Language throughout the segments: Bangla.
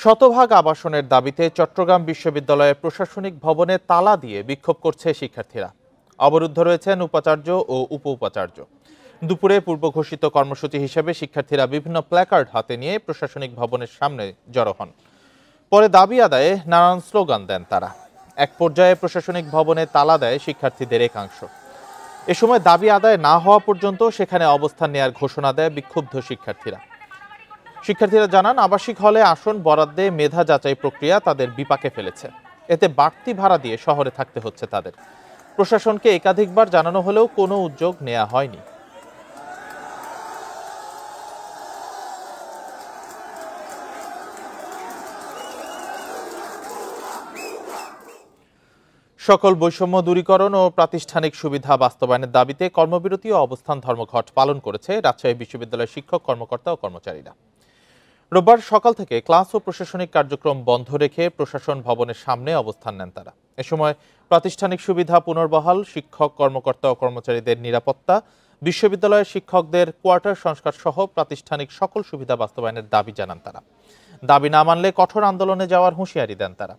শতভাগ আবাসনের দাবিতে চট্টগ্রাম বিশ্ববিদ্যালয়ের প্রশাসনিক ভবনে তালা দিয়ে বিক্ষোভ করছে শিক্ষার্থীরা। অবরুদ্ধ রয়েছেন উপাচার্য ও উপ উপাচার্য। দুপুরে পূর্ব ঘোষিত কর্মসূচি হিসেবে শিক্ষার্থীরা বিভিন্ন প্ল্যাকার্ড হাতে নিয়ে প্রশাসনিক ভবনের সামনে জড়ো হন। পরে দাবি আদায়ে নানান স্লোগান দেন তারা। এক পর্যায়ে প্রশাসনিক ভবনে তালা দেয় শিক্ষার্থীদের একাংশ। এ সময় দাবি আদায় না হওয়া পর্যন্ত সেখানে অবস্থান নেয়ার ঘোষণা দেয় বিক্ষুব্ধ শিক্ষার্থীরা। শিক্ষার্থীরা জানান, আবাসিক হলে আসন বরাদ্দে মেধা যাচাই প্রক্রিয়া তাদের বিপাকে ফেলেছে। এতে বাড়তি ভাড়া দিয়ে শহরে থাকতে হচ্ছে তাদের। প্রশাসনকে একাধিকবার জানানো হলেও কোনো উদ্যোগ নেওয়া হয়নি। সকল বৈষম্য দূরীকরণ ও প্রাতিষ্ঠানিক সুবিধা বাস্তবায়নের দাবিতে কর্মবিরতি ও অবস্থান ধর্মঘট পালন করেছে রাজশাহী বিশ্ববিদ্যালয়ের শিক্ষক, কর্মকর্তা ও কর্মচারীরা। রোববার সকাল থেকে ক্লাস ও প্রশাসনিক কার্যক্রম বন্ধ রেখে প্রশাসন ভবনের সামনে অবস্থান নেন তারা। এ সময় প্রাতিষ্ঠানিক সুবিধা পুনর্বহাল, শিক্ষক, কর্মকর্তা ও কর্মচারীদের নিরাপত্তা, বিশ্ববিদ্যালয়ের শিক্ষকদের কোয়ার্টার সংস্কার সহ প্রাতিষ্ঠানিক সকল সুবিধা বাস্তবায়নের দাবি জানান তারা। দাবি না মানলে কঠোর আন্দোলনে যাওয়ার হুঁশিয়ারি দেন তারা।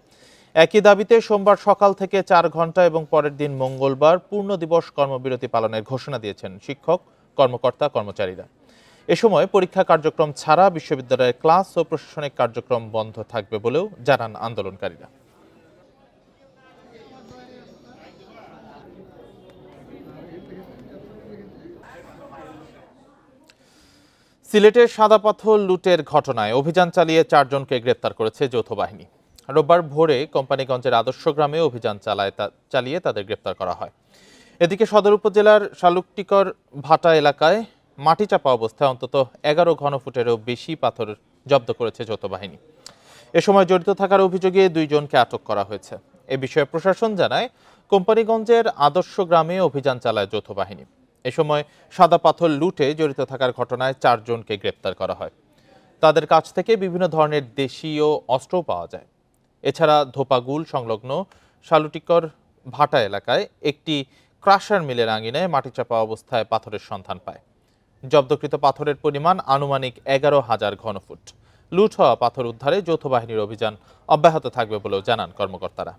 একই দাবিতে সোমবার সকাল থেকে 4 ঘন্টা এবং পরের দিন মঙ্গলবার পূর্ণ দিবস কর্মবিরতি পালনের ঘোষণা দিয়েছেন শিক্ষক, কর্মকর্তা, কর্মচারীরা। এ সময় পরীক্ষা কার্যক্রম ছাড়া বিশ্ববিদ্যালয়ের ক্লাস ও প্রশাসনিক কার্যক্রম বন্ধ থাকবে বলেও জানান আন্দোলনকারীরা। সিলেটের সাদাপাথর লুটের ঘটনায় অভিযান চালিয়ে 4 জনকে গ্রেপ্তার করেছে যৌথ বাহিনী। রোববার ভোরে কোম্পানিগঞ্জের আদর্শ গ্রামে অভিযান চালিয়ে তাদের গ্রেপ্তার করা হয়। এদিকে সদর উপজেলার শালুকটিকর ভাটা এলাকায় মাটি চাপা অবস্থায় অন্তত 11 ঘনফুটেরও বেশি পাথর জব্দ করেছে যৌথ বাহিনী। এ সময় জড়িত থাকার অভিযোগে 2 জনকে আটক করা হয়েছে। এ বিষয়ে প্রশাসন জানায়, কোম্পানিগঞ্জের আদর্শ গ্রামে অভিযান চালায় যৌথ বাহিনী। এ সময় সাদা পাথর লুটে জড়িত থাকার ঘটনায় 4 জনকে গ্রেপ্তার করা হয়। তাদের কাছ থেকে বিভিন্ন ধরনের দেশীয় অস্ত্রও পাওয়া যায়। এছাড়া ধোপাগুল সংলগ্ন শালুটিকর ভাটা এলাকায় একটি ক্রাশার মিলের আঙিনায় মাটিচাপা অবস্থায় পাথরের সন্ধান পায়। জব্দকৃত পাথরের পরিমাণ আনুমানিক 11,000 ঘনফুট। লুট হওয়া পাথর উদ্ধারে যৌথ বাহিনীর অভিযান অব্যাহত থাকবে বলেও জানান কর্মকর্তারা।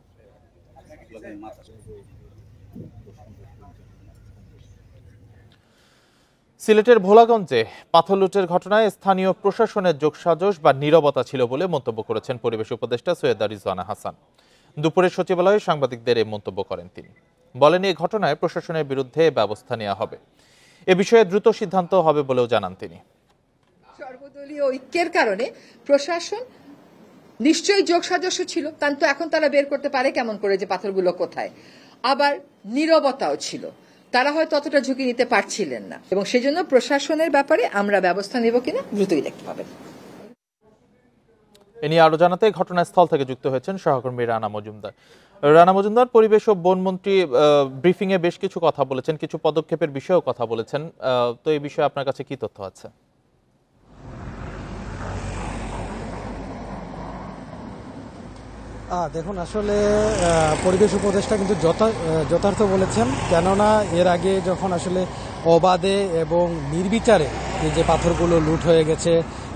সিলেটের ভোলাগঞ্জে পাথর লুটের ঘটনায় স্থানীয় প্রশাসনের যোগসাজশ বা নীরবতা ছিল বলে মন্তব্য করেছেন পরিবেশ উপদেষ্টা সৈয়দা রিজওয়ানা হাসান। দুপুরে সচিবালয়ে সাংবাদিকদের এই মন্তব্য করেন তিনি। বলেন, এই ঘটনায় প্রশাসনের বিরুদ্ধে ব্যবস্থা নেওয়া হবে। এ বিষয়ে দ্রুত সিদ্ধান্ত হবে বলেও জানান তিনি। সর্বদলীয় ঐক্যের কারণে প্রশাসন নিশ্চয়ই যোগসাজশ ছিল, কিন্তু এখন তারা বের করতে পারে কেমন করে যে পাথরগুলো কোথায়। আবার নীরবতাও ছিল, তারা হয়তো অতটা ঝুঁকি নিতে পারছিলেন না, এবং সেজন্য প্রশাসনের ব্যাপারে আমরা ব্যবস্থা নেব কিনা দ্রুতই দেখতে পাবেন। এ নিয়ে আরো জানাতে ঘটনাস্থল থেকে যুক্ত হয়েছেন সহকর্মী রানা মজুমদার। রানা মজুমদার, পরিবেশ ও বনমন্ত্রী ব্রিফিং এ বেশ কিছু কথা বলেছেন, কিছু পদক্ষেপের বিষয়েও কথা বলেছেন। তো এই বিষয়ে আপনার কাছে কি তথ্য আছে? দেখুন, আসলে পরিবেশ উপদেষ্টা কিন্তু যথার্থ বলেছেন। কেননা এর আগে যখন আসলে অবাধে এবং নির্বিচারে যে পাথরগুলো লুট হয়ে গেছে,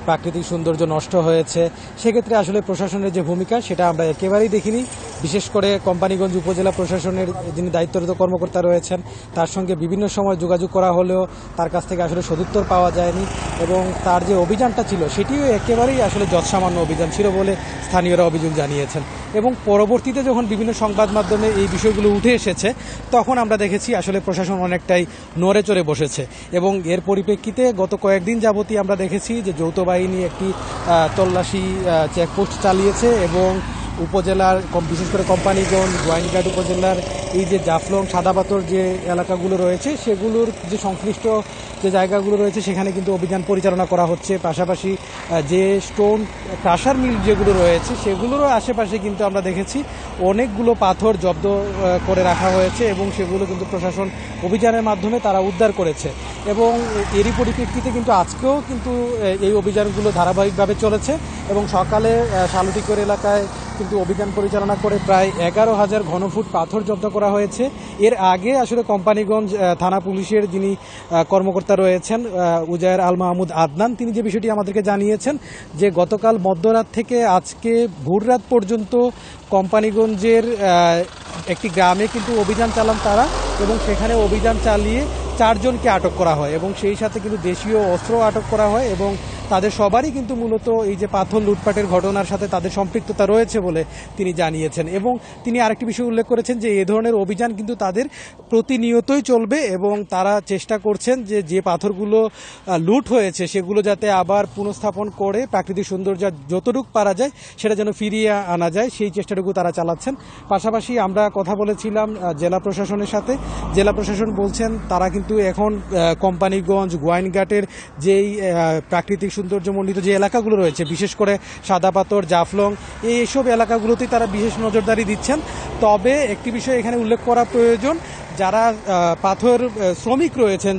প্রাকৃতিক সৌন্দর্য নষ্ট হয়েছে, সেক্ষেত্রে আসলে প্রশাসনের যে ভূমিকা সেটা আমরা একেবারেই দেখিনি। বিশেষ করে কোম্পানিগঞ্জ উপজেলা প্রশাসনের যিনি দায়িত্বরত কর্মকর্তা রয়েছেন, তার সঙ্গে বিভিন্ন সময় যোগাযোগ করা হলেও তার কাছ থেকে আসলে সদুত্তর পাওয়া যায়নি, এবং তার যে অভিযানটা ছিল সেটিও একেবারেই আসলে যৎসামান্য অভিযান ছিল বলে স্থানীয়রা অভিযোগ জানিয়েছেন। এবং পরবর্তীতে যখন বিভিন্ন সংবাদ মাধ্যমে এই বিষয়গুলো উঠে এসেছে, তখন আমরা দেখেছি আসলে প্রশাসন অনেকটাই নড়ে চড়ে বসেছে। এবং এর পরিপ্রেক্ষিতে গত কয়েকদিন যাবতই আমরা দেখেছি যে যৌথ বাহিনী একটি তল্লাশি চেকপোস্ট চালিয়েছে, এবং উপজেলার বিশেষ করে কোম্পানিগঞ্জ, গোয়াইনঘাট উপজেলার এই যে জাফলং, সাদাপাথর যে এলাকাগুলো রয়েছে, সেগুলোর যে সংশ্লিষ্ট যে জায়গাগুলো রয়েছে সেখানে কিন্তু অভিযান পরিচালনা করা হচ্ছে। পাশাপাশি যে স্টোন ক্রাশার মিল যেগুলো রয়েছে সেগুলোরও আশেপাশে কিন্তু আমরা দেখেছি অনেকগুলো পাথর জব্দ করে রাখা হয়েছে, এবং সেগুলো কিন্তু প্রশাসন অভিযানের মাধ্যমে তারা উদ্ধার করেছে। এবং এরই পরিপ্রেক্ষিতে কিন্তু আজকেও কিন্তু এই অভিযানগুলো ধারাবাহিকভাবে চলেছে, এবং সকালে শালুটিকর এলাকায় কিন্তু অভিযান পরিচালনা করে প্রায় 11,000 ঘনফুট পাথর জব্দ করা হয়েছে। এর আগে আসলে কোম্পানিগঞ্জ থানা পুলিশের যিনি কর্মকর্তা রয়েছেন উজায়ের আল মাহমুদ আদনান, তিনি যে বিষয়টি আমাদেরকে জানিয়েছেন যে গতকাল মধ্যরাত থেকে আজকে ভোররাত পর্যন্ত কোম্পানিগঞ্জের একটি গ্রামে কিন্তু অভিযান চালান তারা, এবং সেখানে অভিযান চালিয়ে 4 জনকে আটক করা হয় এবং সেই সাথে কিন্তু দেশীয় অস্ত্র আটক করা হয় এবং তাদের সবারই কিন্তু মূলত এই যে পাথর লুটপাটের ঘটনার সাথে তাদের সম্পৃক্ততা রয়েছে বলে তিনি জানিয়েছেন। এবং তিনি আরেকটি বিষয় উল্লেখ করেছেন যে এ ধরনের অভিযান কিন্তু তাদের প্রতিনিয়তই চলবে এবং তারা চেষ্টা করছেন যে যে পাথরগুলো লুট হয়েছে সেগুলো যাতে আবার পুনঃস্থাপন করে প্রাকৃতিক সৌন্দর্য যতটুকু পারা যায় সেটা যেন ফিরিয়ে আনা যায়, সেই চেষ্টাটুকু তারা চালাচ্ছেন। পাশাপাশি আমরা কথা বলেছিলাম জেলা প্রশাসনের সাথে। জেলা প্রশাসন বলছেন তারা কিন্তু এখন কোম্পানিগঞ্জ গোয়াইনঘাটের যেই প্রাকৃতিক সৌন্দর্যমণ্ডিত যে এলাকাগুলো রয়েছে, বিশেষ করে সাদা পাথর, জাফলং, এইসব এলাকাগুলোতেই তারা বিশেষ নজরদারি দিচ্ছেন। তবে একটি বিষয় এখানে উল্লেখ করা প্রয়োজন, যারা পাথর শ্রমিক রয়েছেন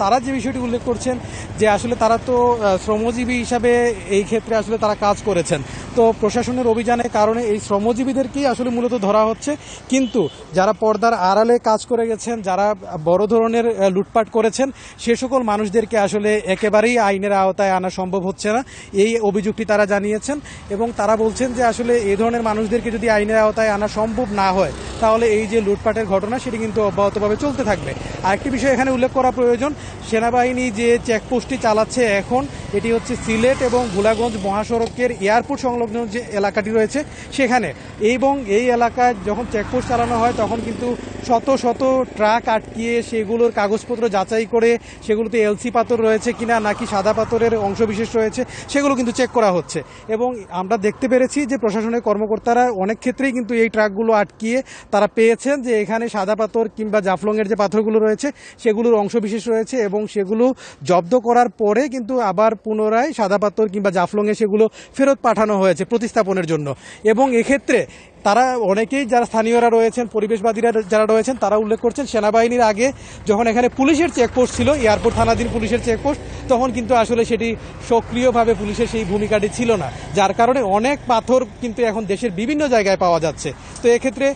তারা যে বিষয়টি উল্লেখ করছেন যে আসলে তারা তো শ্রমজীবী হিসাবে এই ক্ষেত্রে আসলে তারা কাজ করেছেন, তো প্রশাসনের অভিযানের কারণে এই শ্রমজীবীদেরকেই আসলে মূলত ধরা হচ্ছে। কিন্তু যারা পর্দার আড়ালে কাজ করে গেছেন, যারা বড় ধরনের লুটপাট করেছেন, সে সকল মানুষদেরকে আসলে একেবারেই আইনের আওতায় আনা সম্ভব হচ্ছে না, এই অভিযোগটি তারা জানিয়েছেন। এবং তারা বলছেন যে আসলে এই ধরনের মানুষদেরকে যদি আইনের আওতায় আনা সম্ভব না হয় তাহলে এই যে লুটপাটের ঘটনা সেটি কিন্তু অব্যাহতভাবে চলতে থাকবে। আরেকটি বিষয় এখানে উল্লেখ করা প্রয়োজন, সেনাবাহিনী যে চেকপোস্টটি চালাচ্ছে এখন, এটি হচ্ছে সিলেট এবং ভোলাগঞ্জ মহাসড়কের এয়ারপোর্ট সংলগ্ন যে এলাকাটি রয়েছে সেখানে, এবং এই এলাকায় যখন চেকপোস্ট চালানো হয় তখন কিন্তু শত শত ট্রাক আটকিয়ে সেগুলোর কাগজপত্র যাচাই করে সেগুলোতে এলসি পাথর রয়েছে কিনা নাকি সাদা পাথরের অংশবিশেষ রয়েছে সেগুলো কিন্তু চেক করা হচ্ছে। এবং আমরা দেখতে পেরেছি যে প্রশাসনের কর্মকর্তারা অনেক ক্ষেত্রেই কিন্তু এই ট্রাকগুলো আটকিয়ে তারা পেয়েছেন যে এখানে সাদা পাথর কিংবা জাফলংয়ের যে পাথরগুলো রয়েছে সেগুলোর অংশবিশেষ রয়েছে, এবং সেগুলো জব্দ করার পরে কিন্তু আবার পুনরায় সাদা পাথর কিংবা জাফলংয়ে সেগুলো ফেরত পাঠানো হয়েছে প্রতিস্থাপনের জন্য। এবং এক্ষেত্রে তারা অনেকেই যারা স্থানীয়রা রয়েছেন, পরিবেশবাদীরা যারা রয়েছেন, তারা উল্লেখ করছেন সেনাবাহিনীর আগে যখন এখানে পুলিশের চেকপোস্ট ছিল, এয়ারপোর্ট থানাধীন পুলিশের চেকপোস্ট, তখন কিন্তু আসলে সেটি সক্রিয়ভাবে পুলিশের সেই ভূমিকাটি ছিল না, যার কারণে অনেক পাথর কিন্তু এখন দেশের বিভিন্ন জায়গায় পাওয়া যাচ্ছে। তো এক্ষেত্রে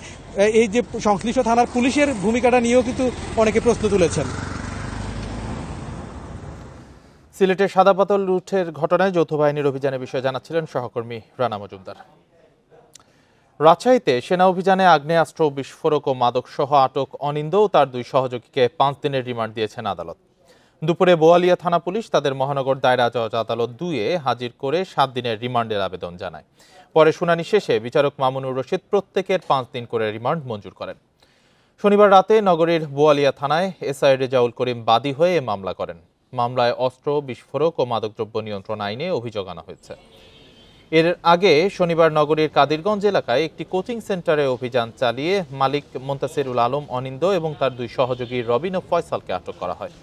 এই যে সংশ্লিষ্ট থানার পুলিশের ভূমিকাটা নিয়েও কিন্তু অনেকে প্রশ্ন তুলেছেন। সিলেটের সাদা পাথর লুটের ঘটনায় যৌথ বাহিনীর অভিযানের বিষয়ে জানাচ্ছিলেন সহকর্মী রানা মজুমদার। রাজশাহীতে সেনা অভিযানে আগ্নেয়াস্ত্র, বিস্ফোরক ও মাদক সহ আটক অনিন্দ ও তার 2 সহযোগীকে 5 দিনের রিমান্ড দিয়েছেন আদালত। দুপুরে বোয়ালিয়া থানা পুলিশ তাদের মহানগর দায়রা জজ আদালত 2-এ হাজির করে 7 দিনের রিমান্ডের আবেদন জানায়। পরে শুনানি শেষে বিচারক মামুনুর রশিদ প্রত্যেকের 5 দিন করে রিমান্ড মঞ্জুর করেন। শনিবার রাতে নগরীর বোয়ালিয়া থানায় এসআই রেজাউল করিম বাদী হয়ে মামলা করেন। মামলায় অস্ত্র, বিস্ফোরক ও মাদকদ্রব্য নিয়ন্ত্রণ আইনে অভিযোগ আনা হয়েছে। এর আগে শনিবার নগরীর কাদিরগঞ্জ এলাকায় একটি কোচিং সেন্টারে অভিযান চালিয়ে মালিক মুনতাসিরুল আলম অনিন্দ এবং তার 2 সহযোগী রবিন ও ফয়সালকে আটক করা হয়।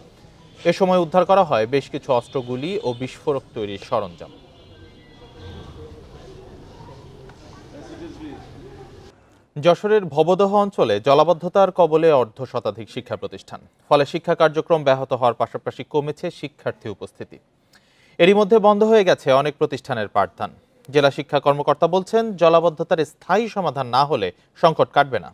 এ সময় উদ্ধার করা হয় বেশ কিছু অস্ত্রগুলি ও বিস্ফোরক তৈরির সরঞ্জাম। যশোরের ভবদহ অঞ্চলে জলাবদ্ধতার কবলে 1/2 শিক্ষা প্রতিষ্ঠান, ফলে শিক্ষা কার্যক্রম ব্যাহত হওয়ার পাশাপাশি কমেছে শিক্ষার্থী উপস্থিতি। এরই মধ্যে বন্ধ হয়ে গেছে অনেক প্রতিষ্ঠানের পাঠদান। জেলা শিক্ষা কর্মকর্তা বলছেন, জলাবদ্ধতার স্থায়ী সমাধান না হলে সংকট কাটবে না।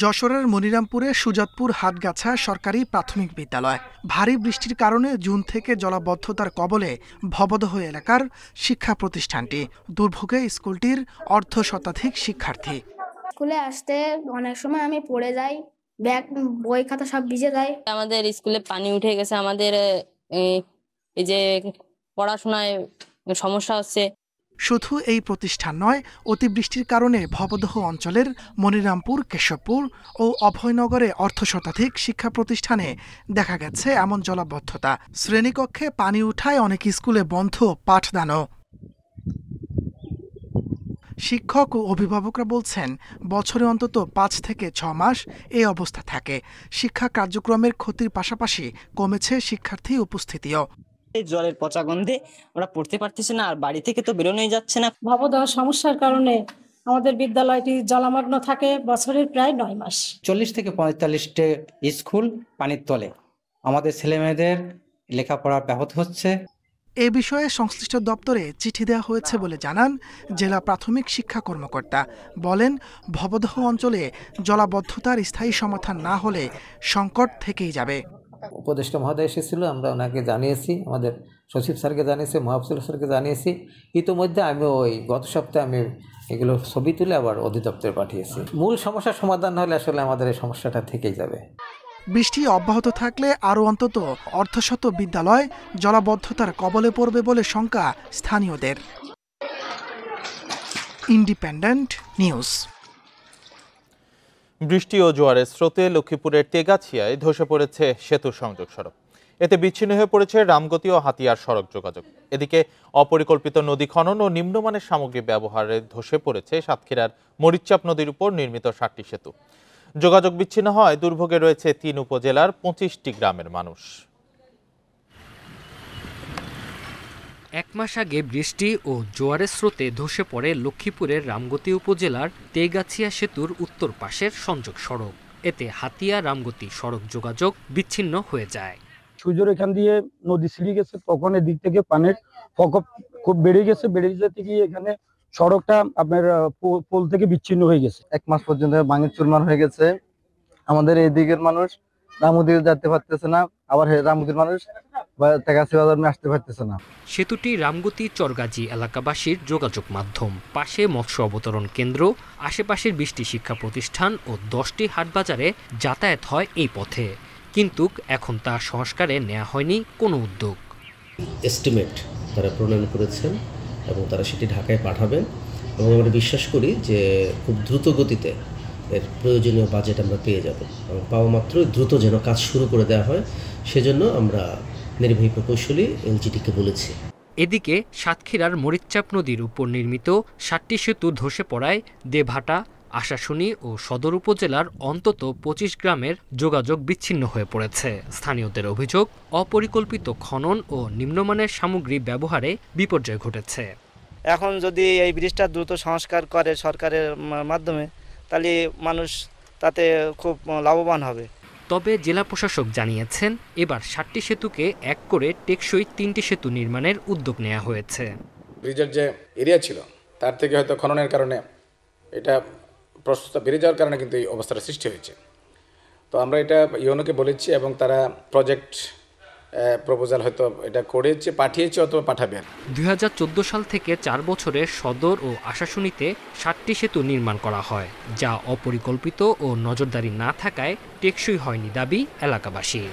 যশোরের মনিরামপুরে সুজাতপুর হাটগাছা সরকারি প্রাথমিক বিদ্যালয় ভারী বৃষ্টির কারণে জুন থেকে জলাবদ্ধতার কবলে ভবদহ এলাকার শিক্ষা প্রতিষ্ঠানটি। দুর্ভোগে স্কুলটির 1/2 শিক্ষার্থী। স্কুলে আসতে অনেক সময় আমি পড়ে যাই, ব্যাগ বই খাতা সব ভিজে যায়। আমাদের স্কুলে পানি উঠে গেছে, আমাদের এই যে পড়াশোনায় সমস্যা হচ্ছে। শুধু এই প্রতিষ্ঠান নয়, অতিবৃষ্টির কারণে ভবদহ অঞ্চলের মনিরামপুর, কেশবপুর ও অভয়নগরে 1/2 শিক্ষা প্রতিষ্ঠানে দেখা গেছে এমন জলাবদ্ধতা। শ্রেণীকক্ষে পানি উঠায় অনেক স্কুলে বন্ধ পাঠদানও। শিক্ষক ও অভিভাবকরা বলছেন, বছরে অন্তত 5 থেকে 6 মাস এই অবস্থা থাকে। শিক্ষা কার্যক্রমের ক্ষতির পাশাপাশি কমেছে শিক্ষার্থী উপস্থিতিও। জলের পচা গন্ধে আমরা পড়তে পারতেছি না, আর বাড়ি থেকে তো বেরোনোই যাচ্ছে না। ভবদহ সমস্যার কারণে আমাদের বিদ্যালয়টি জলমগ্ন থাকে বছরের প্রায় 9 মাস। 40 থেকে 45টি স্কুল পানির তলে। আমাদের ছেলেমেয়েদের লেখাপড়া ব্যাহত হচ্ছে। এ বিষয়ে সংশ্লিষ্ট দপ্তরে চিঠি দেওয়া হয়েছে বলে জানান জেলা প্রাথমিক শিক্ষা কর্মকর্তা। বলেন, ভবদহ অঞ্চলে জলাবদ্ধতার স্থায়ী সমাধান না হলে সংকট থেকেই যাবে। উপদেষ্টা মহোদয় এসেছিল, আমরা ওনাকে জানিয়েছি, আমাদের সচিব স্যারকে জানিয়েছি, মহাফজল স্যারকে জানিয়েছি। ইতিমধ্যে আমি গত সপ্তাহে আমি এগুলো ছবি তুলে আবার অধিদপ্তরে পাঠিয়েছি। মূল সমস্যার সমাধান না হলে আসলে আমাদের এই সমস্যাটা থেকেই যাবে। বৃষ্টি অব্যাহত থাকলে আরও অন্তত অর্ধশত বিদ্যালয় জলাবদ্ধতার কবলে পড়বে বলে শঙ্কা স্থানীয়দের। Independent news. বৃষ্টি ও জোয়ারের স্রোতে লক্ষ্মীপুরের তেগাছিয়ায় ধসে পড়েছে সেতু সংযোগ সড়ক। এতে বিচ্ছিন্ন হয়ে পড়েছে রামগতি ও হাতিয়ার সড়ক যোগাযোগ। এদিকে অপরিকল্পিত নদী খনন ও নিম্নমানের সামগ্রী ব্যবহারে ধসে পড়েছে সাতক্ষীরার মরিচচাপ নদীর উপর নির্মিত 7টি সেতু। যোগাযোগ বিচ্ছিন্ন হওয়ায় দুর্ভোগে রয়েছে 3 উপজেলার 25টি গ্রামের মানুষ। এক মাস আগে বৃষ্টি ও জোয়ারের স্রোতে ধসে পড়ে লক্ষ্মীপুরের রামগতি উপজেলার তেগাছিয়া সেতুর উত্তর পাশের সংযোগ সড়ক। এতে হাতিয়া রামগতি সড়ক যোগাযোগ বিচ্ছিন্ন হয়ে যায়। সূর্যের এখান দিয়ে নদী ছিঁড়ে গেছে, তখন এদিক থেকে পানির প্রকোপ খুব বেড়ে যেতে গিয়ে এখানে সড়কটা আপনার পোল থেকে বিচ্ছিন্ন হয়ে গেছে। 1 মাস পর্যন্ত ভাঙে চুরমার হয়ে গেছে। আমাদের এই দিকের মানুষ রামগতি যেতে পারতেছে না, আবার রামগতির মানুষ তেগাছিয়া বাজার আসতে পারতেছে না। সেতুটি রামগতি চরগাজী এলাকাবাসীর যোগাযোগ মাধ্যম। পাশে মৎস্য অবতরণ কেন্দ্র, আশেপাশের 20টি শিক্ষা প্রতিষ্ঠান ও 10টি হাটবাজারে যাতায়াত হয় এই পথে। কিন্তু এখন তা সংস্কারে নেওয়া হয়নি কোনো উদ্যোগ। এস্টিমেট তারা প্রণয়ন করেছেন এবং তারা সেটি ঢাকায় পাঠাবেন এবং আমরা বিশ্বাস করি যে খুব দ্রুত গতিতে এর প্রয়োজনীয় বাজেট আমরা পেয়ে যাব এবং পাওয়া মাত্রই দ্রুত যেন কাজ শুরু করে দেওয়া হয়, সেজন্য আমরা নির্বাহী প্রকৌশলী এলজিডিকে বলেছি। এদিকে সাতক্ষীরার মরিচচাপ নদীর উপর নির্মিত 7টি সেতু ধসে পড়ায় দেভাটা, আশাশুনি ও সদর উপজেলার অন্তত 25 গ্রামের যোগাযোগ বিচ্ছিন্ন হয়ে পড়েছে। স্থানীয়দের অভিযোগ, অপরিকল্পিত খনন ও নিম্নমানের সামগ্রী ব্যবহারে বিপর্যয় ঘটেছে। এখন যদি এই ব্রিজটা দ্রুত সংস্কার করে সরকারের মাধ্যমে, তাহলে মানুষ তাতে খুব লাভবান হবে। তবে জেলা প্রশাসক জানিয়েছেন, এবার 7টি সেতুকে এক করে টেকসই 3টি সেতু নির্মাণের উদ্যোগ নেওয়া হয়েছে। ব্রিজের যে এরিয়া ছিল তার থেকে হয়তো খননের কারণে এটা প্রশস্ত বেড়ে যাওয়ার কারণে কিন্তু এই অবস্থার সৃষ্টি হয়েছে। তো আমরা এটা ইউনোকে বলেছি এবং তারা প্রজেক্ট প্রপোজাল হয়তো এটা করেছে, পাঠিয়েছে অথবা পাঠাবেন। 2014 সাল থেকে 4 বছরে সদর ও আশাশুনিতে 7টি সেতু নির্মাণ করা হয়, যা অপরিকল্পিত ও নজরদারি না থাকায় টেকসই হয়নি দাবি এলাকাবাসীর।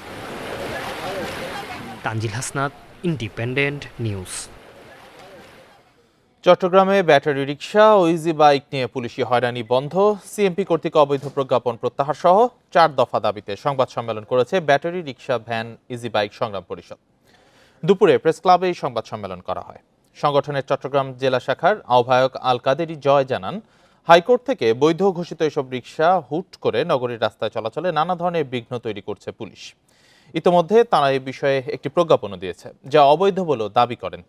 Tanzil Hasnat, independent news. চট্টগ্রামে ব্যাটারি রিকশা ও ইজি বাইক নিয়ে পুলিশি হয়রানি বন্ধ, সিএমপি কর্তৃক অবৈধ প্রজ্ঞাপন প্রত্যাহার সহ 4 দফা দাবিতে সংবাদ সম্মেলন করেছে battery rickshaw, van, easy bike সংগ্রাম পরিষদ। দুপুরে প্রেস ক্লাবে এই সংবাদ সম্মেলন করা হয়। সংগঠনের চট্টগ্রাম জেলা শাখার আহ্বায়ক আল কাদেরি জয় জানান, হাইকোর্ট থেকে বৈধ ঘোষিত এসব রিকশা হুট করে নগরীর রাস্তায় চলাচলে নানা ধরনের বিঘ্ন তৈরি করছে পুলিশ। ইতোমধ্যে তারা এই বিষয়ে একটি প্রজ্ঞাপনও দিয়েছে, যা অবৈধ বলেও দাবি করেন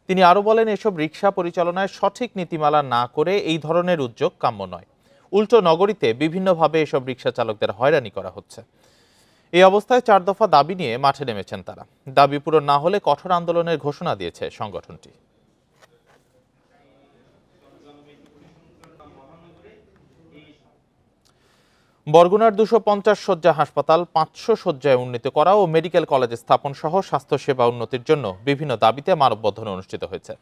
তিনি আরও বলেন, এসব রিকশা পরিচালনায় সঠিক নীতিমালা না করে এই ধরনের উদ্যোগ কাম্য নয়। উল্টো নগরীতে বিভিন্নভাবে এসব রিকশা চালকদের হয়রানি করা হচ্ছে। এই অবস্থায় 4 দফা দাবি নিয়ে মাঠে নেমেছেন তারা। দাবি পূরণ না হলে কঠোর আন্দোলনের ঘোষণা দিয়েছে সংগঠনটি। বরগুনার 250 শয্যা হাসপাতাল 500 শয্যায় উন্নীত করা ও মেডিকেল কলেজ স্থাপন সহ স্বাস্থ্যসেবা উন্নতির জন্য বিভিন্ন দাবিতে মানববন্ধন অনুষ্ঠিত হয়েছে।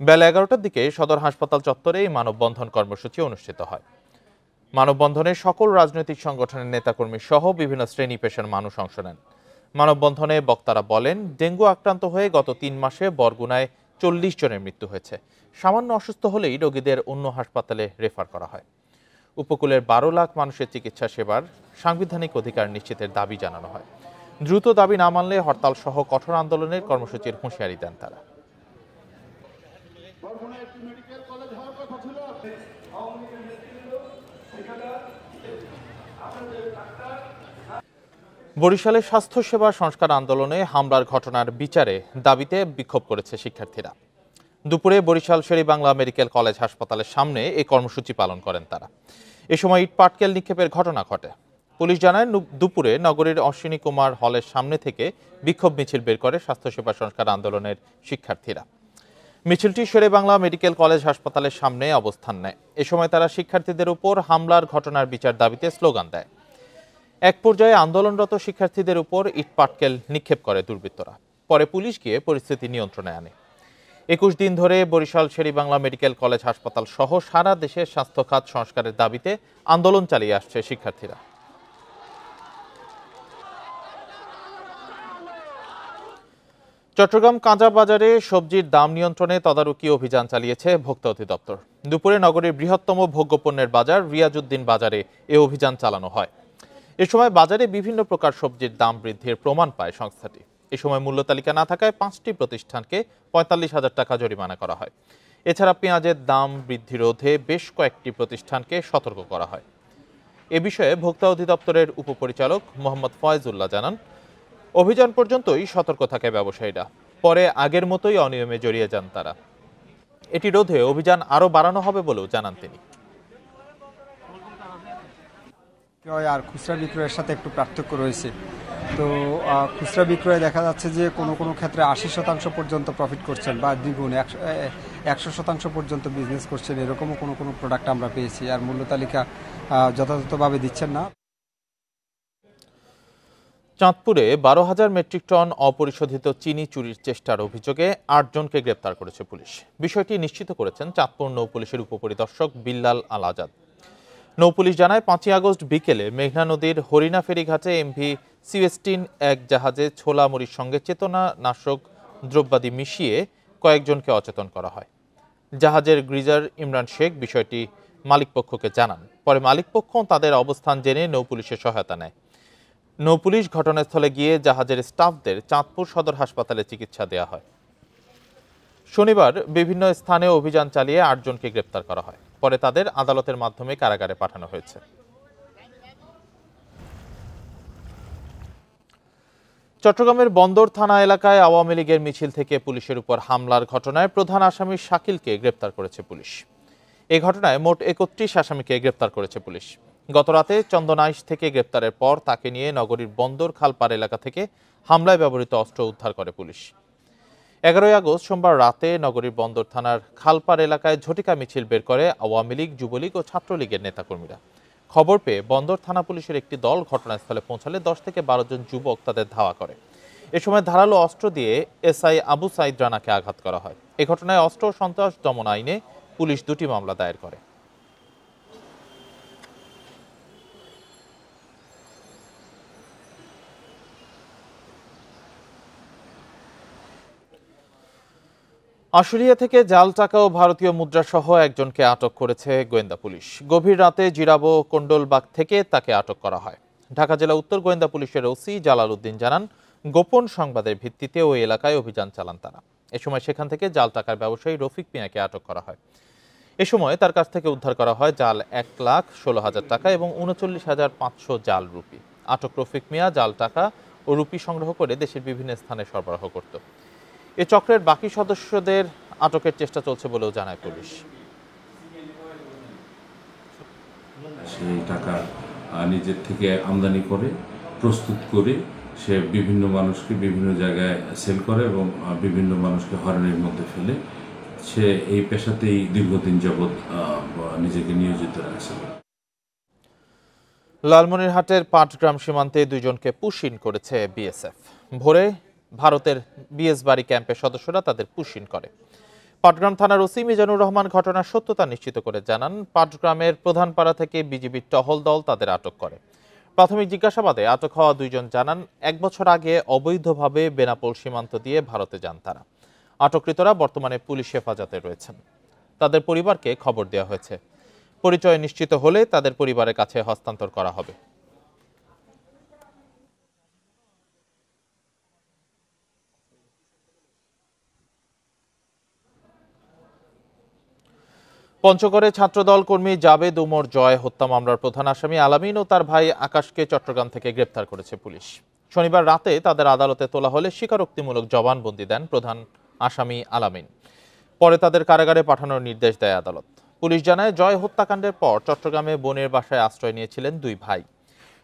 বেলা 11টার দিকে সদর হাসপাতাল চত্বরে এই মানববন্ধন কর্মসূচি অনুষ্ঠিত হয়। মানববন্ধনে সকল রাজনৈতিক সংগঠনের নেতাকর্মী সহ বিভিন্ন শ্রেণী পেশার মানুষ অংশ নেন। মানববন্ধনে বক্তারা বলেন, ডেঙ্গু আক্রান্ত হয়ে গত 3 মাসে বরগুনায় 40 জনের মৃত্যু হয়েছে। সামান্য অসুস্থ হলেই রোগীদের অন্য হাসপাতালে রেফার করা হয়। উপকূলের 12 লাখ মানুষের চিকিৎসা সেবার সাংবিধানিক অধিকার নিশ্চিতের দাবি জানানো হয়। দ্রুত দাবি না মানলে হরতাল সহ কঠোর আন্দোলনের কর্মসূচির হুঁশিয়ারি দেন তারা। বরিশালে স্বাস্থ্যসেবা সংস্কার আন্দোলনে হামলার ঘটনার বিচারে দাবিতে বিক্ষোভ করেছে শিক্ষার্থীরা। দুপুরে বরিশাল শের-ই-বাংলা মেডিকেল কলেজ হাসপাতালের সামনে এই কর্মসূচি পালন করেন তারা। এ সময় ইট পাটকেল নিক্ষেপের ঘটনা ঘটে। পুলিশ জানায় দুপুরে নগরীর অশ্বিনী কুমার হলের সামনে থেকে বিক্ষোভ মিছিল বের করে স্বাস্থ্যসেবা সংস্কার আন্দোলনের শিক্ষার্থীরা। মিছিলটি শেরেবাংলা মেডিকেল কলেজ হাসপাতালের সামনে অবস্থান নেয়। এ সময় তারা শিক্ষার্থীদের উপর হামলার ঘটনার বিচার দাবিতে স্লোগান দেয়। এক পর্যায়ে আন্দোলনরত শিক্ষার্থীদের উপর ইটপাটকেল নিক্ষেপ করে দুর্বৃত্তরা। পরে পুলিশ গিয়ে পরিস্থিতি নিয়ন্ত্রণে আনে। 21 দিন ধরে বরিশাল শেরেবাংলা মেডিকেল কলেজ হাসপাতাল সহ সারা দেশের স্বাস্থ্য খাত সংস্কারের দাবিতে আন্দোলন চালিয়ে আসছে শিক্ষার্থীরা। চট্টগ্রাম কাঁচা বাজারে সবজির দাম নিয়ন্ত্রণে তদারকি অভিযান চালিয়েছে ভোক্তা অধিদপ্তর। দুপুরে নগরীর বৃহত্তম ভোগ্যপণ্যের বাজার রিয়াজউদ্দিন বাজারে এ অভিযান চালানো হয়। এ সময় বাজারে বিভিন্ন প্রকার সবজির দাম বৃদ্ধির প্রমাণ পায় সংস্থাটি। এ সময় মূল্য তালিকা না থাকায় 5টি প্রতিষ্ঠানকে 45,000 টাকা জরিমানা করা হয়। এছাড়া পেঁয়াজের দাম বৃদ্ধি রোধে বেশ কয়েকটি প্রতিষ্ঠানকে সতর্ক করা হয়। এ বিষয়ে ভোক্তা অধিদপ্তরের উপপরিচালক মোহাম্মদ ফয়েজুল্লাহ জানান, অভিযান পর্যন্তই সতর্ক থাকে ব্যবসায়ীরা, পরে আগের মতোই অনিয়মে জড়িয়ে যান তারা। এটি রোধে অভিযান আরও বাড়ানো হবে বলেও জানান তিনি। ক্রয় আর খুচরা বিক্রয়ের সাথে একটু পার্থক্য রয়েছে। তো খুচরা বিক্রয়ে দেখা যাচ্ছে যে কোনো কোনো ক্ষেত্রে 80% পর্যন্ত প্রফিট করছেন বা দ্বিগুণ 100% পর্যন্ত বিজনেস করছেন, এরকমও কোনো কোনো প্রোডাক্ট আমরা পেয়েছি। আর মূল্য তালিকা যথাযথভাবে দিচ্ছেন না। চাঁদপুরে 12,000 মেট্রিক টন অপরিশোধিত চিনি চুরির চেষ্টার অভিযোগে 8 জনকে গ্রেপ্তার করেছে পুলিশ। বিষয়টি নিশ্চিত করেছেন চাঁদপুর নৌ পুলিশের উপপরিদর্শক বিল্লাল আল আজাদ। নৌ পুলিশ জানায় 5ই আগস্ট বিকেলে মেঘনা নদীর হরিণা ফেরিঘাটে এমভি সিওয়েস্টিন এক জাহাজে ছোলা মুড়ির সঙ্গে চেতনানাশক দ্রব্যাদি মিশিয়ে কয়েকজনকে অচেতন করা হয়। জাহাজের গ্রিজার ইমরান শেখ বিষয়টি মালিকপক্ষকে জানান। পরে মালিকপক্ষ তাদের অবস্থান জেনে নৌ পুলিশের সহায়তা নেয়। নৌ পুলিশ ঘটনাস্থলে গিয়ে জাহাজের স্টাফদের চাঁদপুর সদর হাসপাতালে চিকিৎসা দেওয়া হয়। শনিবার বিভিন্ন স্থানে অভিযান চালিয়ে 8 জনকে গ্রেপ্তার করা হয়। পরে তাদের আদালতের মাধ্যমে কারাগারে পাঠানো হয়েছে। চট্টগ্রামের বন্দর থানা এলাকায় আওয়ামী লীগের মিছিল থেকে পুলিশের উপর হামলার ঘটনায় প্রধান আসামি শাকিলকে গ্রেপ্তার করেছে পুলিশ। এই ঘটনায় মোট 31 আসামিকে গ্রেপ্তার করেছে পুলিশ। গতরাতে চন্দনাইশ থেকে গ্রেপ্তারের পর তাকে নিয়ে নগরীর বন্দর খালপাড় এলাকা থেকে হামলায় ব্যবহৃত অস্ত্র উদ্ধার করে পুলিশ। 11ই আগস্ট সোমবার রাতে নগরীর বন্দর থানার খালপাড় এলাকায় ঝটিকা মিছিল বের করে আওয়ামী লীগ, যুবলীগ ও ছাত্রলীগের নেতাকর্মীরা। খবর পেয়ে বন্দর থানা পুলিশের একটি দল ঘটনাস্থলে পৌঁছালে 10 থেকে 12 জন যুবক তাদের ধাওয়া করে। এ সময় ধারালো অস্ত্র দিয়ে এসআই আবু সাইদ রানাকে আঘাত করা হয়। এ ঘটনায় অস্ত্র সন্ত্রাস দমন আইনে পুলিশ 2টি মামলা দায়ের করে। আশুলিয়া থেকে জাল টাকা ও ভারতীয় মুদ্রা সহ একজনকে আটক করেছে গোয়েন্দা পুলিশ। গভীর রাতে জিরাবো কোন্ডলবাগ থেকে তাকে আটক করা হয়। ঢাকা জেলা উত্তর গোয়েন্দা পুলিশের ওসি জালাল উদ্দিন জানান, গোপন সংবাদের ভিত্তিতে ওই এলাকায় অভিযান চালান তারা। এ সময় সেখান থেকে জাল টাকার ব্যবসায়ী রফিক মিয়াকে আটক করা হয়। এ সময় তার কাছ থেকে উদ্ধার করা হয় জাল 1,16,000 টাকা এবং 39,500 জাল রুপি। আটক রফিক মিয়া জাল টাকা ও রুপি সংগ্রহ করে দেশের বিভিন্ন স্থানে সরবরাহ করত। এ চক্রের বাকি সদস্যদের আটকের চেষ্টা চলছে বলেও জানায় পুলিশ। সেই টাকা নিজের থেকে আমদানি করে প্রস্তুত করে সে বিভিন্ন মানুষকে বিভিন্ন জায়গায় সেল করে এবং বিভিন্ন মানুষকে হয়রানির মধ্যে ফেলে। সে এই পেশাতেই দীর্ঘদিন যাবৎ নিজেকে নিয়োজিত রাখছে। লালমনিরহাটের পাটগ্রাম সীমান্তে 2 জনকে পুশ-ইন করেছে বিএসএফ। ভোরে ভারতের বিএসবাড়ি ক্যাম্পের সদস্যরা তাদের পুশ-ইন করে। পাটগ্রাম থানার ওসি মিজানুর রহমান ঘটনার সত্যতা নিশ্চিত করে জানান, পাটগ্রামের প্রধানপাড়া থেকে বিজিবির টহল দল তাদের আটক করে। প্রাথমিক জিজ্ঞাসাবাদে আটক হওয়া 2 জন জানান, 1 বছর আগে অবৈধভাবে বেনাপোল সীমান্ত দিয়ে ভারতে যান তারা। আটককৃতরা বর্তমানে পুলিশ হেফাজতে রয়েছেন। তাদের পরিবারকে খবর দেওয়া হয়েছে। পরিচয় নিশ্চিত হলে তাদের পরিবারের কাছে হস্তান্তর করা হবে। পঞ্চগড়ে ছাত্রদল কর্মী জাবেদ উমর জয় হত্যা মামলার প্রধান আসামি আলামিন ও তার ভাই আকাশকে চট্টগ্রাম থেকে গ্রেপ্তার করেছে পুলিশ। শনিবার রাতে তাদের আদালতে তোলা হলে স্বীকারোক্তিমূলক জবানবন্দি দেন প্রধান আসামি আলামিন। পরে তাদের কারাগারে পাঠানোর নির্দেশ দেয় আদালত। পুলিশ জানায়, জয় হত্যাকাণ্ডের পর চট্টগ্রামে বোনের বাসায় আশ্রয় নিয়েছিলেন 2 ভাই।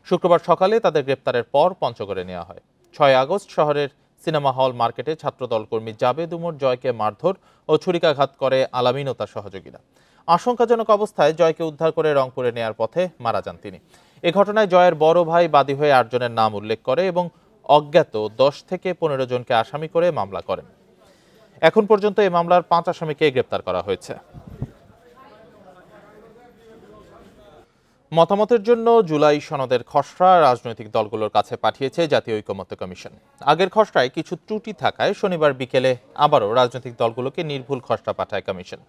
শুক্রবার সকালে তাদের গ্রেপ্তারের পর পঞ্চগড়ে নেওয়া হয়। 6 আগস্ট শহরের সিনেমা হল মার্কেটে ছাত্রদল কর্মী জাবেদ উমর জয়কে মারধর ও ছুরিকাঘাত করে আলামিন ও তার সহযোগীরা। আশঙ্কাজনক অবস্থায় জয়কে উদ্ধার করে রংপুরে নেয়ার পথে মারা যান তিনি। এ ঘটনায় জয়ের বড় ভাই বাদী হয়ে 8 জনের নাম উল্লেখ করে এবং অজ্ঞাত 10 থেকে 15 জনকে আসামি করে মামলা করেন। এখন পর্যন্ত এই মামলার 5 আসামিকে গ্রেপ্তার করা হয়েছে। মতামতের জন্য জুলাই সনদের খসড়া রাজনৈতিক দলগুলোর কাছে পাঠিয়েছে জাতীয় ঐকমত্য কমিশন। আগের খসড়ায় কিছু ত্রুটি থাকায় শনিবার বিকেলে আবারও রাজনৈতিক দলগুলোকে নির্ভুল খসড়া পাঠায় কমিশন।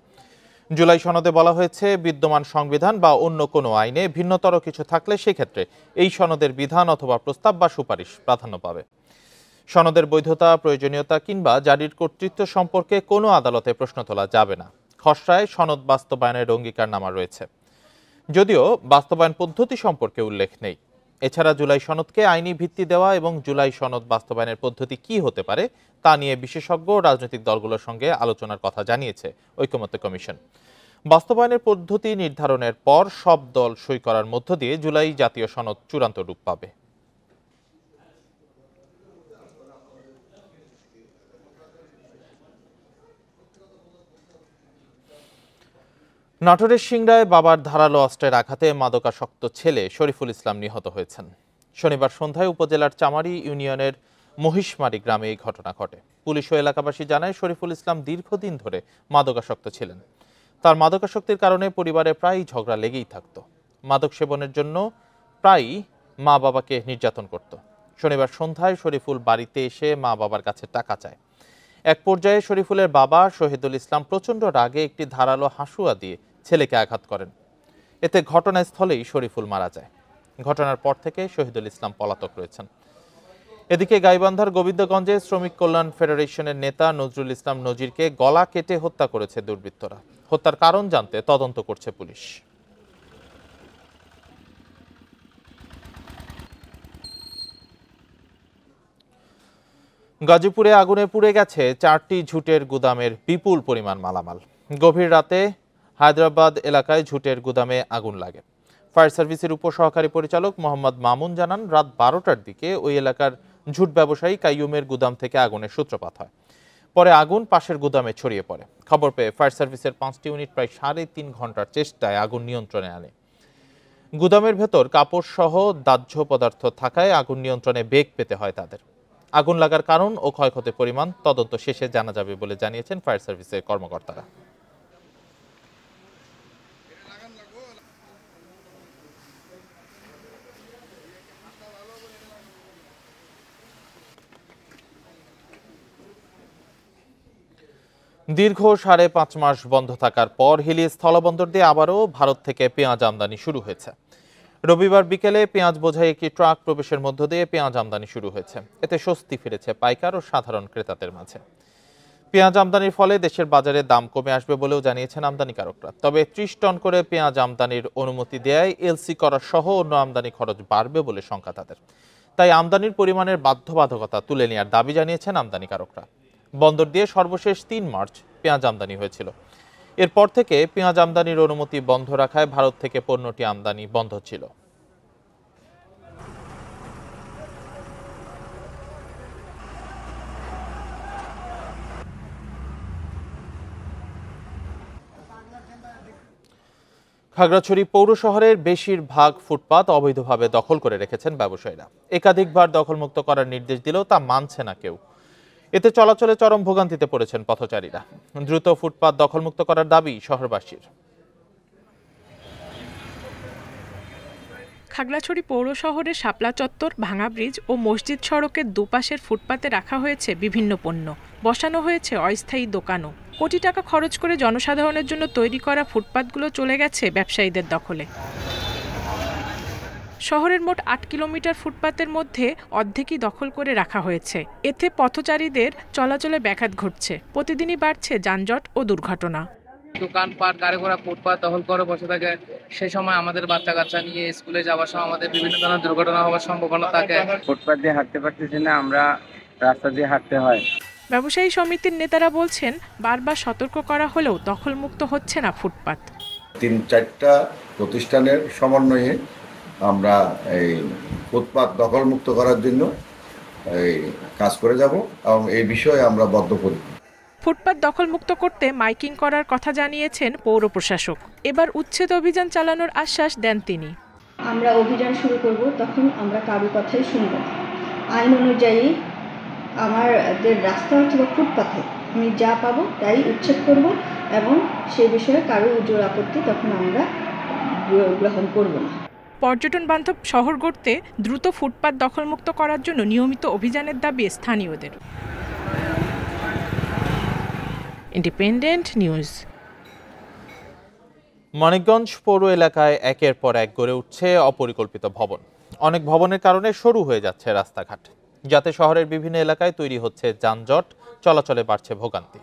জুলাই সনদে বলা হয়েছে, বিদ্যমান সংবিধান বা অন্য কোনো আইনে ভিন্নতর কিছু থাকলে সেক্ষেত্রে এই সনদের বিধান অথবা প্রস্তাব বা সুপারিশ প্রাধান্য পাবে। সনদের বৈধতা, প্রয়োজনীয়তা কিংবা জারির কর্তৃত্ব সম্পর্কে কোনো আদালতে প্রশ্ন তোলা যাবে না। খসড়ায় সনদ বাস্তবায়নের অঙ্গীকারনামা রয়েছে, যদিও বাস্তবায়ন পদ্ধতি সম্পর্কে উল্লেখ নেই। এছাড়া জুলাই সনদকে আইনি ভিত্তি দেওয়া এবং জুলাই সনদ বাস্তবায়নের পদ্ধতি কি হতে পারে তা নিয়ে বিশেষজ্ঞ রাজনৈতিক দলগুলোর সঙ্গে আলোচনার কথা জানিয়েছে ঐকমত্য কমিশন। বাস্তবায়নের পদ্ধতি নির্ধারণের পর সব দল সই করার মধ্য দিয়ে জুলাই জাতীয় সনদ চূড়ান্ত রূপ পাবে। নাটোরের সিংড়ায় বাবার ধারালো অস্ত্রের আঘাতে মাদকাসক্ত ছেলে শরীফুল ইসলাম নিহত হয়েছেন। শনিবার সন্ধ্যায় উপজেলার চামারি ইউনিয়নের মহিষমারি গ্রামে এই ঘটনা ঘটে। পুলিশ ও এলাকাবাসী জানায়, শরীফুল ইসলাম দীর্ঘদিন ধরে মাদকাসক্ত ছিলেন। তার মাদকাসক্তির কারণে পরিবারে প্রায়ই ঝগড়া লেগেই থাকত। মাদক সেবনের জন্য প্রায়ই মা বাবাকে নির্যাতন করত। শনিবার সন্ধ্যায় শরীফুল বাড়িতে এসে মা বাবার কাছে টাকা চায়। এক পর্যায়ে শরীফুলের বাবা শহীদুল ইসলাম প্রচণ্ড রাগে একটি ধারালো হাসুয়া দিয়ে ছেলেকে আঘাত করেন। এতে ঘটনাস্থলেই শরীফুল মারা যায়। ঘটনার পর থেকে শহীদুল ইসলাম পলাতক রয়েছেন। এদিকে গাইবান্ধার গোবিন্দগঞ্জে শ্রমিক কল্যাণ ফেডারেশনের নেতা নজরুল ইসলাম নজিরকে গলা কেটে হত্যা করেছে দুর্বৃত্তরা। হত্যার কারণ জানতে তদন্ত করছে পুলিশ। গাজীপুরে আগুনে পুড়ে গেছে 4টি ঝুটের গুদামের বিপুল পরিমাণ মালামাল। গভীর রাতে হায়দ্রাবাদ এলাকায় ঝুটের গুদামে আগুন লাগে। ফায়ার সার্ভিসের উপসহকারী পরিচালক মোহাম্মদ মামুন জানান, রাত 12টার দিকে ওই এলাকার ঝুট ব্যবসায়ী কাইয়ুমের গুদাম থেকে আগুনের সূত্রপাত হয়। পরে আগুন পাশের গুদামে ছড়িয়ে পড়ে। খবর পেয়ে ফায়ার সার্ভিসের 5টি ইউনিট প্রায় 3.5 ঘন্টার চেষ্টায় আগুন নিয়ন্ত্রণে আনে। গুদামের ভেতর কাপড় সহ দাহ্য পদার্থ থাকায় আগুন নিয়ন্ত্রণে বেগ পেতে হয় তাদের। আগুন লাগার কারণ ও ক্ষয়ক্ষতির পরিমাণ তদন্ত শেষে জানা যাবে বলে জানিয়েছেন ফায়ার সার্ভিসের কর্মকর্তারা। দীর্ঘ 5.5 মাস বন্ধ থাকার পর হিলি স্থলবন্দর দিয়ে আবারও ভারত থেকে পেঁয়াজ আমদানি শুরু হয়েছে। রবিবার বিকেলে পেঁয়াজ বোঝাই একটি ট্রাক প্রবেশের মধ্য দিয়ে পেঁয়াজ আমদানি শুরু হয়েছে। এতে স্বস্তি ফিরেছে পাইকার ও সাধারণ ক্রেতাদের মাঝে। পেঁয়াজ আমদানির ফলে দেশের বাজারে দাম কমে আসবে বলেও জানিয়েছেন আমদানিকারকরা। তবে 30 টন করে পেঁয়াজ আমদানির অনুমতি দেয়ায় এলসি করা সহ অন্য আমদানি খরচ বাড়বে বলে শঙ্কা তাদের। তাই আমদানির পরিমাণের বাধ্যবাধকতা তুলে নেওয়ার দাবি জানিয়েছেন আমদানিকারকরা। বন্দর দিয়ে সর্বশেষ 3 মার্চ পেঁয়াজ আমদানি হয়েছিল। এরপর থেকে পেঁয়াজ আমদানির অনুমতি বন্ধ রাখায় ভারত থেকে পণ্যটি আমদানি বন্ধ ছিল। খাগড়াছড়ি পৌর শহরের বেশিরভাগ ফুটপাত অবৈধভাবে দখল করে রেখেছেন ব্যবসায়ীরা। একাধিকবার দখলমুক্ত করার নির্দেশ দিলেও তা মানছে না কেউ। এতে চলাচলে চরম ভোগান্তিতে পড়েছেন পথচারীরা। দ্রুত ফুটপাত দখলমুক্ত করার দাবি শহরবাসীর। খাগড়াছড়ি পৌর শহরের শাপলা চত্বর, ভাঙা ব্রিজ ও মসজিদ সড়কের দুপাশের ফুটপাতে রাখা হয়েছে বিভিন্ন পণ্য। বসানো হয়েছে অস্থায়ী দোকানও। কোটি টাকা খরচ করে জনসাধারণের জন্য তৈরি করা ফুটপাতগুলো চলে গেছে ব্যবসায়ীদের দখলে। শহরের মোট 8 কিলোমিটার ফুটপাতের মধ্যে অর্ধেকই দখল করে রাখা হয়েছে। এতে পথচারীদের চলাচলে ব্যাঘাত ঘটছে। প্রতিদিনই বাড়ছে যানজট ও দুর্ঘটনা। দোকানপাট, গাড়ি ঘোড়া ফুটপাত দখল করে বসে থাকে। সেই সময় আমাদের বাচ্চা কাচ্চা নিয়ে স্কুলে যাওয়ার সময় আমাদের বিভিন্ন ধরনের দুর্ঘটনা হওয়ার সম্ভাবনা থাকে। ফুটপাত দিয়ে হাঁটতে পারতেছি না, আমরা রাস্তা দিয়ে হাঁটতে হয়। ব্যবসায়ী সমিতির নেতারা বলছেন, বারবার সতর্ক করা হলেও দখলমুক্ত হচ্ছে না ফুটপাত। 3-4টা প্রতিষ্ঠানের সমন্বয়ে আমরা এই ফুটপাত দখলমুক্ত করার জন্য এই কাজ করে যাব এবং এই বিষয়ে আমরা বদ্ধপরিকর। ফুটপাত দখলমুক্ত করতে মাইকিং করার কথা জানিয়েছেন পৌর প্রশাসক। এবার উচ্ছেদ অভিযান চালানোর আশ্বাস দেন তিনি। আমরা অভিযান শুরু করব, তখন আমরা কারো কথাই শুনব না। আইন অনুযায়ী আমাদের রাস্তা হচ্ছে বা ফুটপাথে আমি যা পাবো তাই উচ্ছেদ করব এবং সে বিষয়ে কারো জোর আপত্তি তখন আমরা গ্রহণ করব না। পর্যটন বান্ধব শহর গড়তে দ্রুত ফুটপাত দখলমুক্ত করার জন্য নিয়মিত অভিযানের দাবি স্থানীয়দের। Independent news. মানিকগঞ্জ পৌর এলাকায় একের পর এক গড়ে উঠছে অপরিকল্পিত ভবন। অনেক ভবনের কারণে সরু হয়ে যাচ্ছে রাস্তাঘাট, যাতে শহরের বিভিন্ন এলাকায় তৈরি হচ্ছে যানজট, চলাচলে বাড়ছে ভোগান্তি।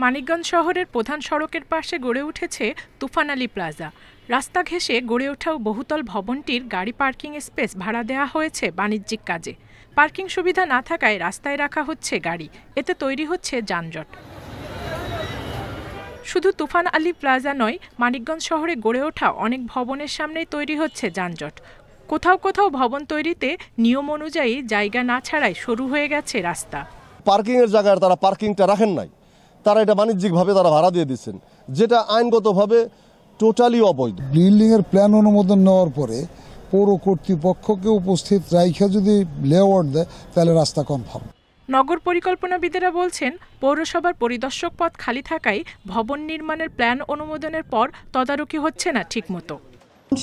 মানিকগঞ্জ শহরের প্রধান সড়কের পাশে গড়ে উঠেছে তুফান আলী প্লাজা। রাস্তা ঘেঁষে গড়ে ওঠা বহুতল ভবনটির গাড়ি পার্কিং স্পেস ভাড়া দেওয়া হয়েছে বাণিজ্যিক কাজে। পার্কিং সুবিধা না থাকায় রাস্তায় রাখা হচ্ছে গাড়ি, এতে তৈরি হচ্ছে যানজট। শুধু তুফান আলী প্লাজা নয়, মানিকগঞ্জ শহরে গড়ে ওঠা অনেক ভবনের সামনেই তৈরি হচ্ছে যানজট। কোথাও কোথাও ভবন তৈরিতে নিয়ম অনুযায়ী জায়গা না ছাড়াই সরু হয়ে গেছে রাস্তা। পার্কিং এর জায়গায় তারা পার্কিংটা রাখেন নাই, তারা এটা বাণিজ্যিকভাবে তারা ভাড়া দিয়ে দিচ্ছেন, যেটা আইনগতভাবে টোটালি অবৈধ। বিল্ডিং এর প্ল্যান অনুমোদন নেওয়ার পরে পৌর কর্তৃপক্ষকে উপস্থিত রাইখা যদি লেআউট দেয় তাহলে রাস্তা কনফার্ম। নগর পরিকল্পনাবিদেরা বলছেন, পৌরসভার পরিদর্শক পদ খালি থাকায় ভবন নির্মাণের প্ল্যান অনুমোদনের পর তদারকি হচ্ছে না ঠিকমতো।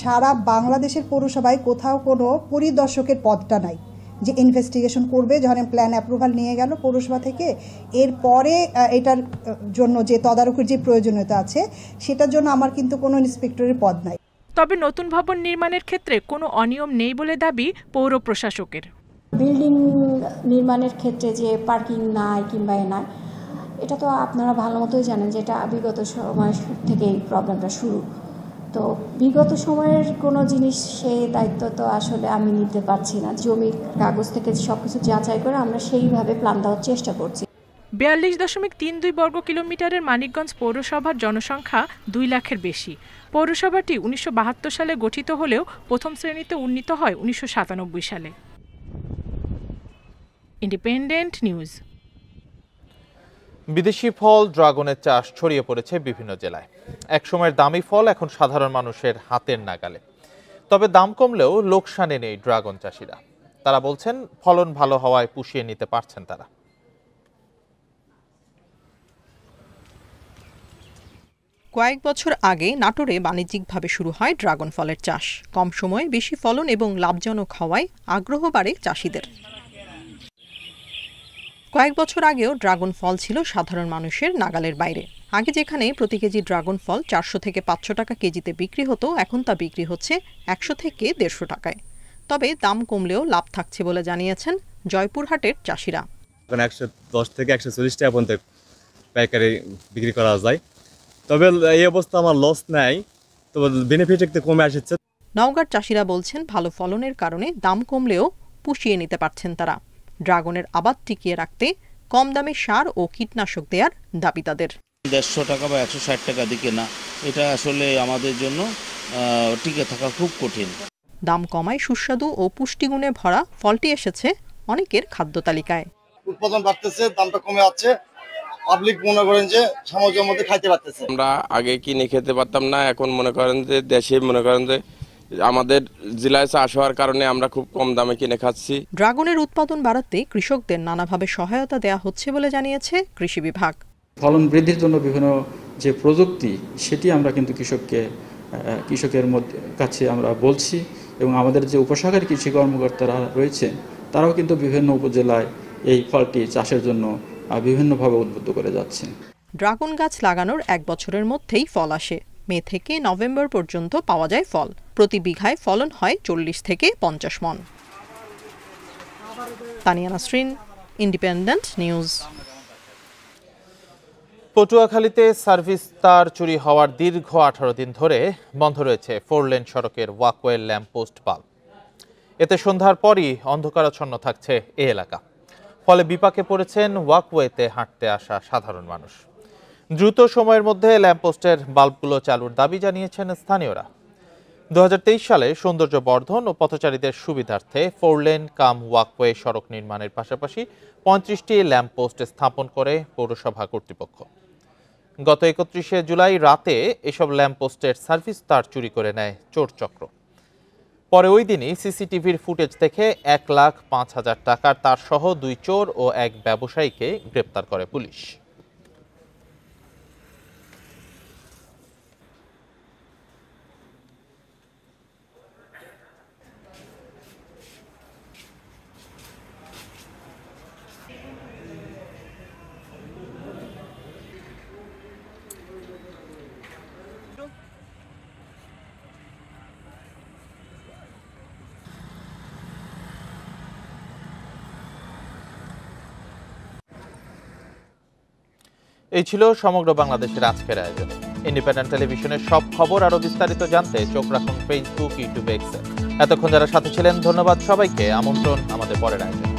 সারা বাংলাদেশের পৌরসভায় কোথাও কোনো পরিদর্শকের পদটা নাই যে ইনভেস্টিগেশন করবে। যখন প্ল্যান অ্যাপ্রুভাল নিয়ে গেল পৌরসভা থেকে, এরপরে এটার জন্য যে তদারকির যে প্রয়োজনীয়তা আছে সেটার জন্য আমার কিন্তু কোনো ইন্সপেক্টরের পদ নাই। তবে নতুন ভবন নির্মাণের ক্ষেত্রে কোনো অনিয়ম নেই বলে দাবি পৌর প্রশাসকের। বিল্ডিং নির্মাণের ক্ষেত্রে যে পার্কিং নাই কিংবা নাই, এটা তো আপনারা ভালো মতোই জানেন যে এটা বিগত সময় থেকেই প্রবলেমটা শুরু। তো বিগত সময়ের কোনো জিনিস সেই দায়িত্ব তো আসলে আমি নিতে পারছি না। জমির কাগজ থেকে সবকিছু যাচাই করে আমরা সেইভাবে প্ল্যান দেওয়ার চেষ্টা করছি। 42.32 বর্গ কিলোমিটারের মানিকগঞ্জ পৌরসভার জনসংখ্যা 2 লাখের বেশি। পৌরসভাটি 1972 সালে গঠিত হলেও প্রথম শ্রেণীতে উন্নীত হয় 1997 সালে। Independent news. বিদেশি ফল ড্রাগনের চাষ ছড়িয়ে পড়েছে বিভিন্ন জেলায়। একসময়ের দামি ফল এখন সাধারণ মানুষের হাতের নাগালে। তবে দাম কমলেও লোকসানে নেই ড্রাগন চাষিরা। তারা বলছেন, ফলন ভালো হওয়ায় পুষিয়ে নিতে পারছেন তারা। কয়েক বছর আগে নাটোরে বাণিজ্যিকভাবে শুরু হয় ড্রাগন ফলের চাষ। কম সময়ে বেশি ফলন এবং লাভজনক হওয়ায় আগ্রহ বাড়ে চাষিদের। কয়েক বছর আগেও ড্রাগন ফল ছিল সাধারণ মানুষের নাগালের বাইরে। আগে যেখানে প্রতি কেজি ড্রাগন ফল 400 থেকে 500 টাকা কেজিতে বিক্রি হতো, এখন তা বিক্রি হচ্ছে 100 থেকে 150 টাকায়। তবে দাম কমলেও লাভ থাকছে বলে জানিয়েছেন জয়পুরহাটের চাষিরা। 110 থেকে 140 টাকা পর্যন্ত পাইকারি বিক্রি করা যায়। তবে এই অবস্থা আমার লস নাই, তবে বেনিফিট একটু কমে আসছে। নওগাঁর চাষিরা বলছেন, ভালো ফলনের কারণে দাম কমলেও পুষিয়ে নিতে পারছেন তারা। ড্রাগনের আবাদ টিকিয়ে রাখতে কম দামে সার ও কীটনাশক দেওয়ার দাবি তাদের। 150 টাকা বা 160 টাকা দিকে না, এটা আসলে আমাদের জন্য টিকে থাকা খুব কঠিন। দাম কমায় সুস্বাদু ও পুষ্টিগুণে ভরা ফলটি এসেছে অনেকের খাদ্য তালিকায়। উৎপাদন বাড়তেছে, দামটা কমে যাচ্ছে, পাবলিক মনে করেন যে সামগ্রীর মধ্যে খাইতে পারতেছে। আমরা আগে কিনে খেতে পারতাম না, এখন মনে করেন যে দেশে মনে করেন যে আমাদের জেলায় চাষ হওয়ার কারণে আমরা খুব কম দামে কিনে খাচ্ছি। ড্রাগনের উৎপাদন বাড়াতে কৃষকদের নানাভাবে সহায়তা দেওয়া হচ্ছে বলে জানিয়েছে কৃষি বিভাগ। ফলন বৃদ্ধির জন্য বিভিন্ন যে প্রযুক্তি, সেটি আমরা কিন্তু কৃষকের কাছে আমরা বলছি, এবং আমাদের যে উপশাখার কৃষি কর্মকর্তারা রয়েছে তারাও কিন্তু বিভিন্ন উপজেলায় এই ফলটি চাষের জন্য বিভিন্নভাবে উদ্বুদ্ধ করে যাচ্ছে। ড্রাগন গাছ লাগানোর 1 বছরের মধ্যেই ফল আসে। মে থেকে নভেম্বর পর্যন্ত পাওয়া যায় ফল। প্রতি বিঘায় ফলন হয় 40 থেকে 50 মণ। Tania Nasrin, Independent News. পটুয়াখালীতে সার্ভিস তার চুরি হওয়ার দীর্ঘ 18 দিন ধরে বন্ধ রয়েছে 4 লেন সড়কের ওয়াকওয়ে ল্যাম্পপোস্ট বাল্ব। এতে সন্ধ্যার পরই অন্ধকারাচ্ছন্ন থাকছে এই এলাকা। ফলে বিপাকে পড়েছেন ওয়াকওয়েতে হাঁটতে আসা সাধারণ মানুষ। দ্রুত সময়ের মধ্যে ল্যাম্পপোস্টের বাল্বগুলো চালুর দাবি জানিয়েছেন স্থানীয়রা। 2023 সালে সৌন্দর্য বর্ধন ও পথচারীদের সুবিধার্থে 4 লেন কাম ওয়াকওয়ে সড়ক নির্মাণের পাশাপাশি 35টি ল্যাম্পপোস্ট স্থাপন করে পৌরসভা কর্তৃপক্ষ। গত 31শে জুলাই রাতে এসব ল্যাম্পপোস্টের সার্ভিস তার চুরি করে নেয় চোর চক্র। পরে ওই দিনই সিসিটিভির ফুটেজ থেকে 1,05,000 টাকার তার সহ 2 চোর ও এক ব্যবসায়ীকে গ্রেপ্তার করে পুলিশ। এই ছিল সমগ্র বাংলাদেশের আজকের আয়োজন। ইন্ডিপেন্ডেন্ট টেলিভিশনের সব খবর আরো বিস্তারিত জানতে চোখ রাখুন ফেসবুক, ইউটিউব, এক্সে। এতক্ষণ যারা সাথে ছিলেন ধন্যবাদ সবাইকে। আমন্ত্রণ আমাদের পরের আয়োজন।